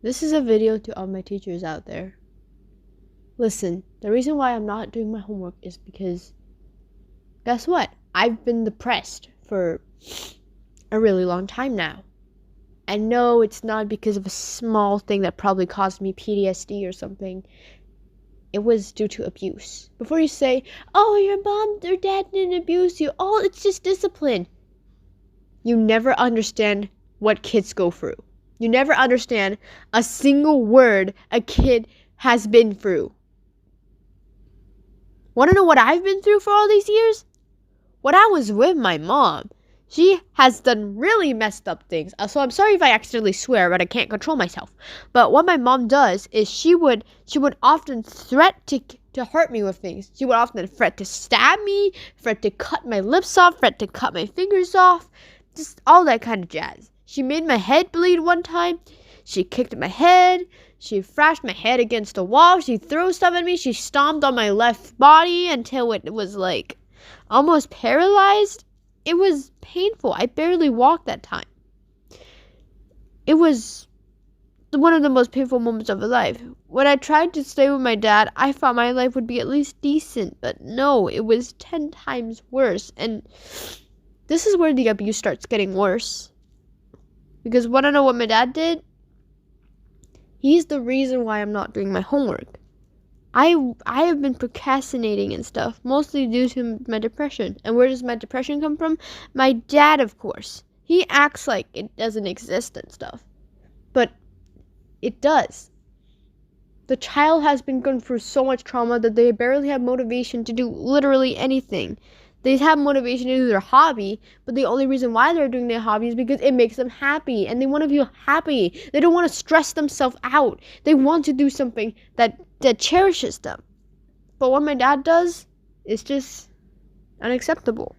This is a video to all my teachers out there. Listen, the reason why I'm not doing my homework is because, guess what? I've been depressed for a really long time now. And no, it's not because of a small thing that probably caused me PTSD or something. It was due to abuse. Before you say, oh, your mom or dad didn't abuse you, oh, it's just discipline. You never understand what kids go through. You never understand a single word a kid has been through. Want to know what I've been through for all these years? When I was with my mom, she has done really messed up things. So I'm sorry if I accidentally swear, but I can't control myself. But what my mom does is she would often threaten to hurt me with things. She would often threaten to stab me, threaten to cut my lips off, threaten to cut my fingers off, just all that kind of jazz. She made my head bleed one time. She kicked my head. She thrashed my head against the wall. She threw stuff at me. She stomped on my left body until it was like almost paralyzed. It was painful. I barely walked that time. It was one of the most painful moments of my life. When I tried to stay with my dad, I thought my life would be at least decent. But no, it was 10 times worse. And this is where the abuse starts getting worse. Because want to know what my dad did? He's the reason why I'm not doing my homework. I have been procrastinating and stuff, mostly due to my depression. And where does my depression come from? My dad, of course. He acts like it doesn't exist and stuff. But it does. The child has been going through so much trauma that they barely have motivation to do literally anything. They have motivation to do their hobby, but the only reason why they're doing their hobby is because it makes them happy, and they want to feel happy. They don't want to stress themselves out. They want to do something that cherishes them. But what my dad does is just unacceptable.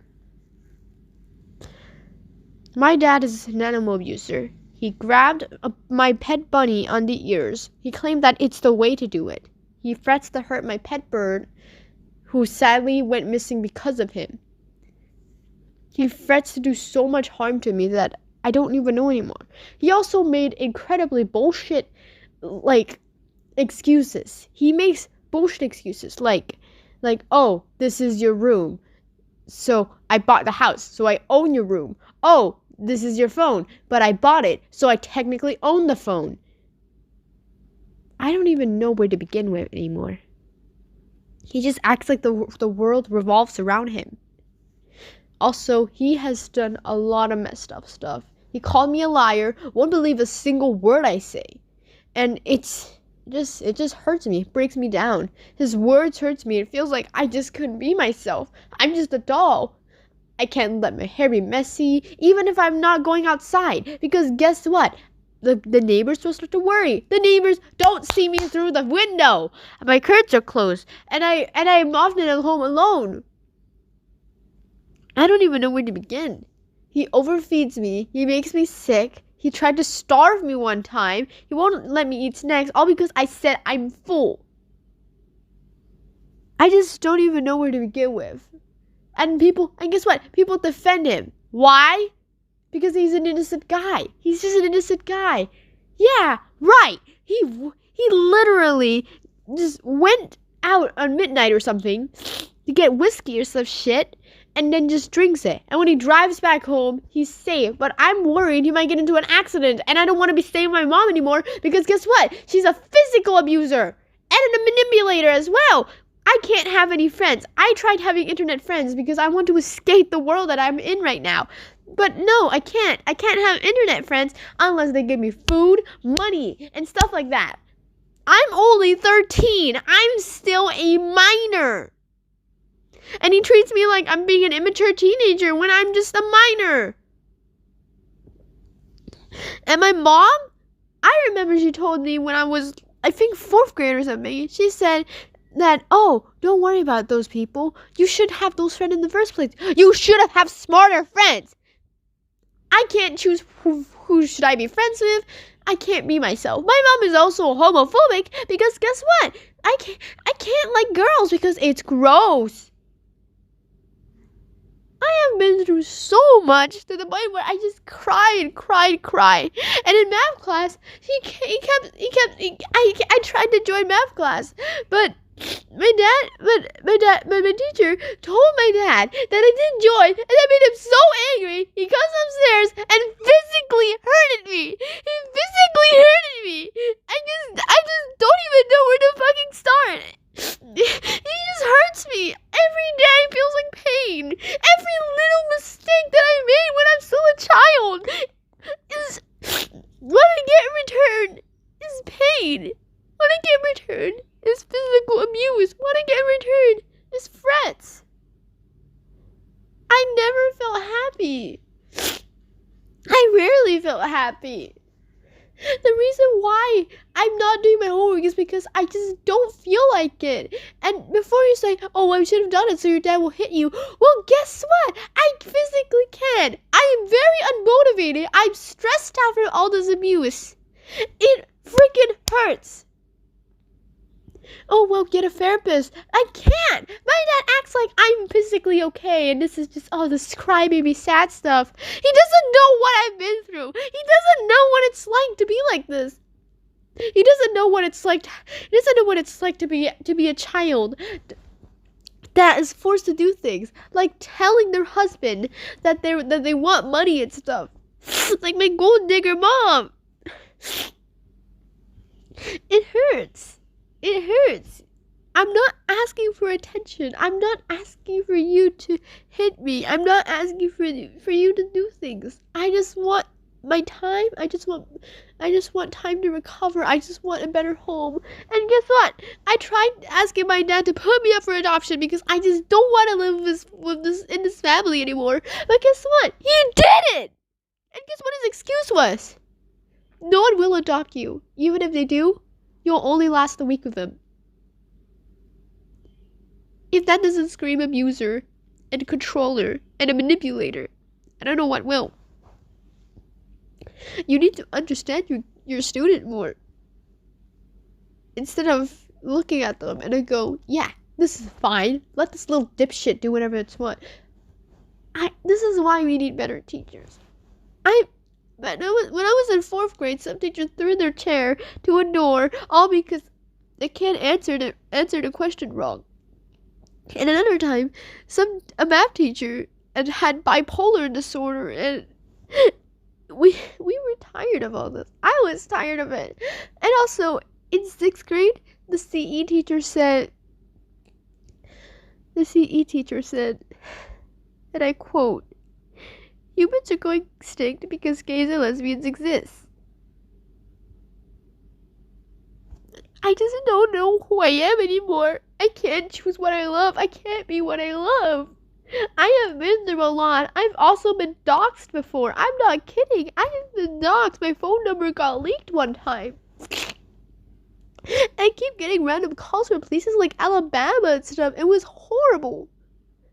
My dad is an animal abuser. He grabbed my pet bunny on the ears. He claimed that it's the way to do it. He threats to hurt my pet bird, who sadly went missing because of him. He threats to do so much harm to me that I don't even know anymore. He also made incredibly bullshit, excuses. He makes bullshit excuses like, oh, this is your room, so I bought the house, so I own your room. Oh, this is your phone, but I bought it, so I technically own the phone. I don't even know where to begin with anymore. He just acts like the world revolves around him. Also, he has done a lot of messed up stuff. He called me a liar, won't believe a single word I say. And it just hurts me, it breaks me down. His words hurts me, it feels like I just couldn't be myself. I'm just a doll. I can't let my hair be messy, even if I'm not going outside. Because guess what? The neighbors will start to worry. The neighbors don't see me through the window. My curtains are closed, and I'm often at home alone. I don't even know where to begin. He overfeeds me. He makes me sick. He tried to starve me one time. He won't let me eat snacks, all because I said I'm full. I just don't even know where to begin with. And guess what? People defend him. Why? Because he's an innocent guy. He's just an innocent guy. Yeah, right. He literally just went out on midnight or something to get whiskey or some shit and then just drinks it. And when he drives back home, he's safe. But I'm worried he might get into an accident, and I don't want to be staying with my mom anymore because guess what? She's a physical abuser and a manipulator as well. I can't have any friends. I tried having internet friends because I want to escape the world that I'm in right now. But no, I can't. I can't have internet friends unless they give me food, money, and stuff like that. I'm only 13. I'm still a minor. And he treats me like I'm being an immature teenager when I'm just a minor. And my mom, I remember she told me when I was, I think, 4th grade or something. She said that, oh, don't worry about those people. You should have those friends in the first place. You should have smarter friends. I can't choose who should I be friends with. I can't be myself. My mom is also homophobic because guess what? I can't like girls because it's gross. I have been through so much to the point where I just cried. And in math class, I tried to join math class, but my teacher told my dad that I didn't join, and that made him so angry. He comes upstairs and physically hurted me. He physically hurted me. I just don't even know where to fucking start. He just hurts me. Every day feels like pain. Every little mistake that I made when I'm still a child is what I get in return is pain. What I get in return is physical abuse. What I get in return is threats. I never felt happy. I rarely felt happy. The reason why I'm not doing my homework is because I just don't feel like it. And before you say, oh, I should have done it so your dad will hit you, well, guess what? I physically can. I am very unmotivated. I'm stressed out from all this abuse. It freaking hurts. Oh, well, get a therapist. I can't. My dad acts like I'm physically okay, and this is just, this crybaby sad stuff. He doesn't know what I've been through. He doesn't know what it's like to be like this. He doesn't know what it's like. He doesn't know what it's like to be a child that is forced to do things like telling their husband that they want money and stuff. Like my gold digger mom. It hurts. It hurts. I'm not asking for attention. I'm not asking for you to hit me. I'm not asking for you to do things. I just want my time. I just want time to recover. I just want a better home. And guess what? I tried asking my dad to put me up for adoption because I just don't want to live in this family anymore. But guess what? He did it. And guess what his excuse was? No one will adopt you. Even if they do, you'll only last a week with them. If that doesn't scream abuser and controller and a manipulator, I don't know what will. You need to understand your student more. Instead of looking at them and go, yeah, this is fine. Let this little dipshit do whatever it's what. This is why we need better teachers. When I was in 4th grade, some teachers threw their chair to a door, all because the kid answered the question wrong. And another time, a math teacher had bipolar disorder, and we were tired of all this. I was tired of it. And also, in 6th grade, the CE teacher said, and I quote, "Humans are going extinct because gays and lesbians exist." I just don't know who I am anymore. I can't choose what I love. I can't be what I love. I have been through a lot. I've also been doxxed before. I'm not kidding. I have been doxxed. My phone number got leaked one time. I keep getting random calls from places like Alabama and stuff. It was horrible.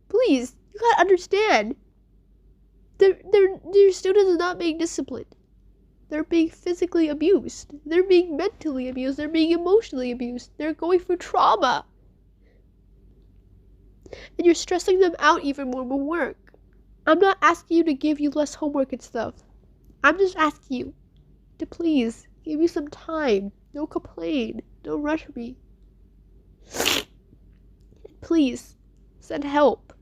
Please, you gotta understand. Their students are not being disciplined. They're being physically abused. They're being mentally abused. They're being emotionally abused. They're going through trauma. And you're stressing them out even more with work. I'm not asking you to give you less homework and stuff. I'm just asking you to please give me some time. Don't complain. Don't rush me. Please, send help.